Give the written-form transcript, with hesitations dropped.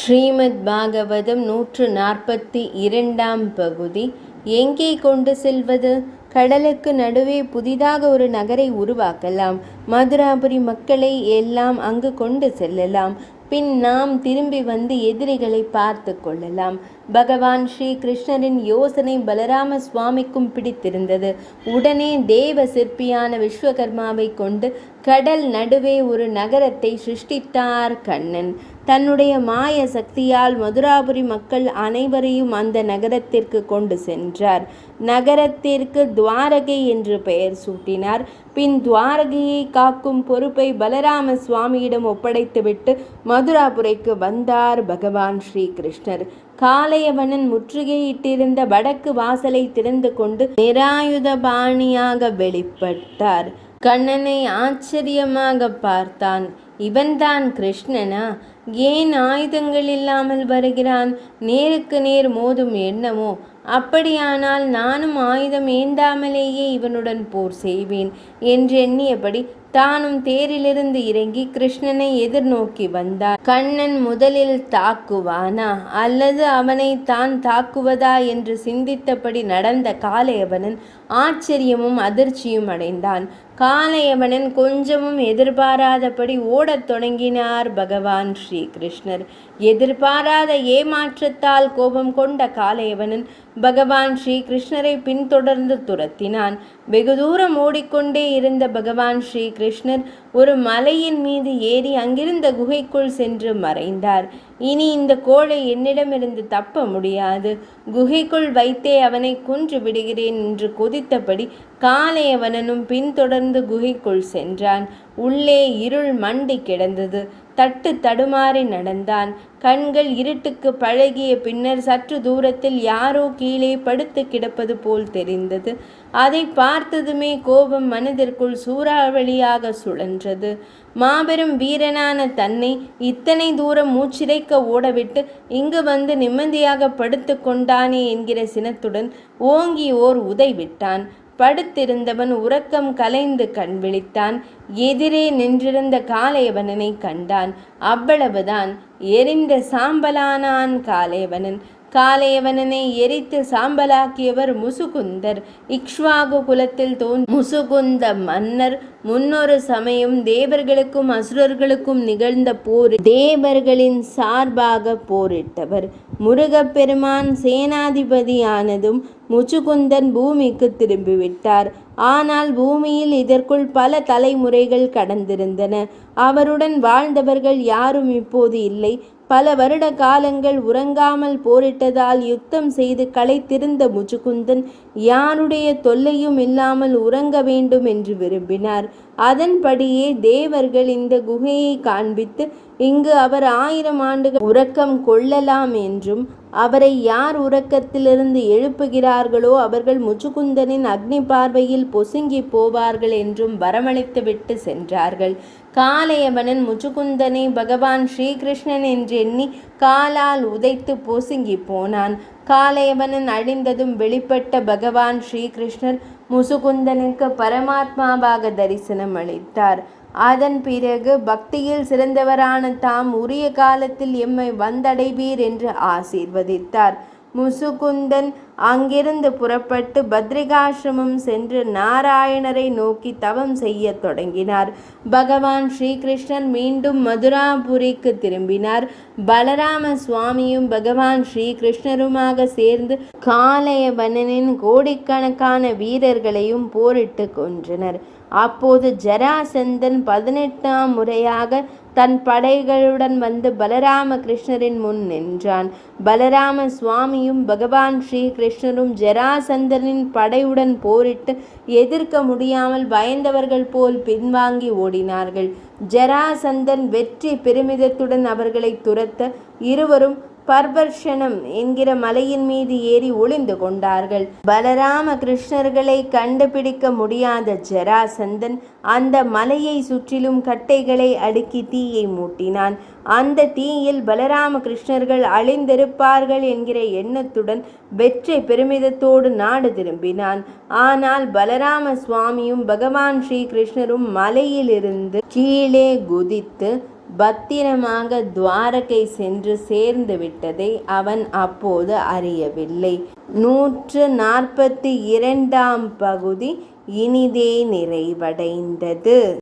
ஸ்ரீமத் பாகவதம் 142ஆம் பகுதி. எங்கே கொண்டு செல்வது? கடலுக்கு நடுவே புதிதாக ஒரு நகரை உருவாக்கலாம். மதுராபுரி மக்களை எல்லாம் அங்கு கொண்டு செல்லலாம். பின் நாம் திரும்பி வந்து எதிரிகளை பார்த்து கொள்ளலாம். பகவான் ஸ்ரீ கிருஷ்ணரின் யோசனை பலராம சுவாமிக்கும் பிடித்திருந்தது. உடனே தேவ சிற்பியான விஸ்வகர்மாவை கொண்டு கடல் நடுவே ஒரு நகரத்தை சிருஷ்டித்தார் கண்ணன். தன்னுடைய மாய சக்தியால் மதுராபுரி மக்கள் அனைவரையும் அந்த நகரத்திற்கு கொண்டு சென்றார். நகரத்திற்கு துவாரகை என்று பெயர் சூட்டினார். பின் துவாரகையை காக்கும் பொறுப்பை பலராம சுவாமியிடம் ஒப்படைத்துவிட்டு மதுராபுரைக்கு வந்தார் பகவான் ஸ்ரீ கிருஷ்ணர். காளையவனன் முற்றுகையிட்டிருந்த வடக்கு வாசலை திறந்து கொண்டு நிராயுதபாணியாக வெளிப்பட்டார். கண்ணனை ஆச்சரியமாக பார்த்தான். இவன்தான் கிருஷ்ணனா? ஏன் ஆயுதங்கள் இல்லாமல் வருகிறான்? நேருக்கு நேர் மோதும் எண்ணமோ? அப்படியானால் நானும் ஆயுதம் ஏந்தாமலேயே இவனுடன் போர் செய்வேன் என்று எண்ணியபடி தானும் தேரிலிருந்து இறங்கி கிருஷ்ணனை எதிர்நோக்கி வந்தார். கண்ணன் முதலில் தாக்குவானா அல்லது அவனை தான் தாக்குவதா என்று சிந்தித்தபடி நடந்த காளையவனன் ஆச்சரியமும் அதிர்ச்சியும் அடைந்தான். காளையவனன் கொஞ்சமும் எதிர்பாராதபடி ஓடத் தொடங்கினார் பகவான் ஸ்ரீ கிருஷ்ணர். எதிர்பாராத ஏமாற்றத்தால் கோபம் கொண்ட காளையவனன் பகவான் ஸ்ரீ கிருஷ்ணரை பின்தொடர்ந்து துரத்தினான். வெகு தூரம் ஓடிக்கொண்டே இருந்த பகவான் ஸ்ரீ கிருஷ்ணர் ஒரு மலையின் மீது ஏறி அங்கிருந்த குகைக்குள் சென்று மறைந்தார். இனி இந்த கோழை என்னிடமிருந்து தப்ப முடியாது, குகைக்குள் வைத்தே அவனை கொன்று விடுகிறேன் என்று கொதித்தபடி காளையவனனும் பின்தொடர்ந்து குகைக்குள் சென்றான். உள்ளே இருள் மண்டி கிடந்தது. தட்டு தடுமாறி நடந்தான். கண்கள் இருட்டுக்கு பழகிய பின்னர் சற்று தூரத்தில் யாரோ கீழே படுத்து கிடப்பது போல் தெரிந்தது. அதை பார்த்ததுமே கோபம் மனதிற்குள் சூறாவளியாக சுழன்றது. மாபெரும் வீரனான தன்னை இத்தனை தூரம் மூச்சிறைக்க ஓடவிட்டு இங்கு வந்து நிம்மதியாக படுத்து கொண்டானே என்கிற சினத்துடன் ஓங்கி ஓர் உதை விட்டான். படுத்திருந்தவன் உறக்கம் கலைந்து கண் விழித்தான். எதிரே நின்றிருந்த காளையவனனை கண்டான். அவ்வளவுதான். எரிந்த சாம்பலானான் காளையவனன். காளையவனனை எரித்து சாம்பலாக்கியவர் முசுகுந்தர். இக்ஷ்வாகு குலத்தில் முசுகுந்த மன்னர். முன்னொரு சமயம் தேவர்களுக்கும் அசுரர்களுக்கும் நிகழ்ந்த போர் தேவர்களின் சார்பாக போரிட்டவர். முருகப்பெருமான் சேனாதிபதியானதும் முசுகுந்தன் பூமிக்கு திரும்பிவிட்டார். ஆனால் பூமியில் இதற்குள் பல தலைமுறைகள் கடந்திருந்தன. அவருடன் வாழ்ந்தவர்கள் யாரும் இப்போது இல்லை. பல வருட காலங்கள் உறங்காமல் போரிட்டதால் யுத்தம் செய்து களைத்திருந்த முசுகுந்தன் யாருடைய தொல்லையும் இல்லாமல் உறங்க வேண்டும் என்று விரும்பினார். அதன்படியே தேவர்கள் இந்த குகையை காண்பித்து இங்கு அவர் 1000 ஆண்டுகள் உறக்கம் கொள்ளலாம் என்றும் அவரை யார் உறக்கத்திலிருந்து எழுப்புகிறார்களோ அவர்கள் முசுகுந்தனின் அக்னி பார்வையில் பொசுங்கி போவார்கள் என்றும் வரமளித்துவிட்டு சென்றார்கள். காளையவனன் முசுகுந்தனை பகவான் ஸ்ரீகிருஷ்ணன் என்றெண்ணி காலால் உதைத்து பொசுங்கி போனான். காளையவனன் அழிந்ததும் வெளிப்பட்ட பகவான் ஸ்ரீகிருஷ்ணர் முசுகுந்தனுக்கு பரமாத்மாவாக தரிசனம் அளித்தார். அதன் பிறகு பக்தியில் சிறந்தவரான தாம் உரிய காலத்தில் எம்மை வந்தடைவீர் என்று ஆசீர்வதித்தார். முசுகுந்தன் அங்கிருந்து புறப்பட்டு பத்ரிகாசிரமம் சென்று நாராயணரை நோக்கி தவம் செய்ய தொடங்கினார். பகவான் ஸ்ரீகிருஷ்ணன் மீண்டும் மதுராபுரிக்கு திரும்பினார். பலராம சுவாமியும் பகவான் ஸ்ரீகிருஷ்ணருமாக சேர்ந்து காளையவனனின் கோடிக்கணக்கான வீரர்களையும் போரிட்டு கொன்றனர். அப்போது ஜராசந்தன் 18ஆம் முறையாக தன் படைகளுடன் வந்து பலராம கிருஷ்ணரின் முன் நின்றான். பலராம சுவாமியும் பகவான் ஸ்ரீ கிருஷ்ணரும் ஜராசந்தனின் படையுடன் போரிட்டு எதிர்க்க முடியாமல் பயந்தவர்கள் போல் பின்வாங்கி ஓடினார்கள். ஜராசந்தன் வெற்றி பெருமிதத்துடன் அவர்களை துரத்த இருவரும் பர்வர்ஷனம் என்கிற மலையின் மீது ஏறி ஒளிந்து கொண்டார்கள். பலராம கிருஷ்ணர்களை கண்டுபிடிக்க முடியாத ஜராசந்தன் அந்த மலையை சுற்றிலும் கட்டைகளை அடுக்கி தீயை மூட்டினான். அந்த தீயில் பலராம கிருஷ்ணர்கள் அழிந்திருப்பார்கள் என்கிற எண்ணத்துடன் வெற்றி பெருமிதத்தோடு நாடு திரும்பினான். ஆனால் பலராம சுவாமியும் பகவான் ஸ்ரீ கிருஷ்ணரும் மலையிலிருந்து கீழே குதித்து பத்திரமாக துவாரகை சென்று சேர்ந்து விட்டதை அவன் அப்போது அறியவில்லை. 142ஆம் பகுதி இனிதே நிறைவடைந்தது.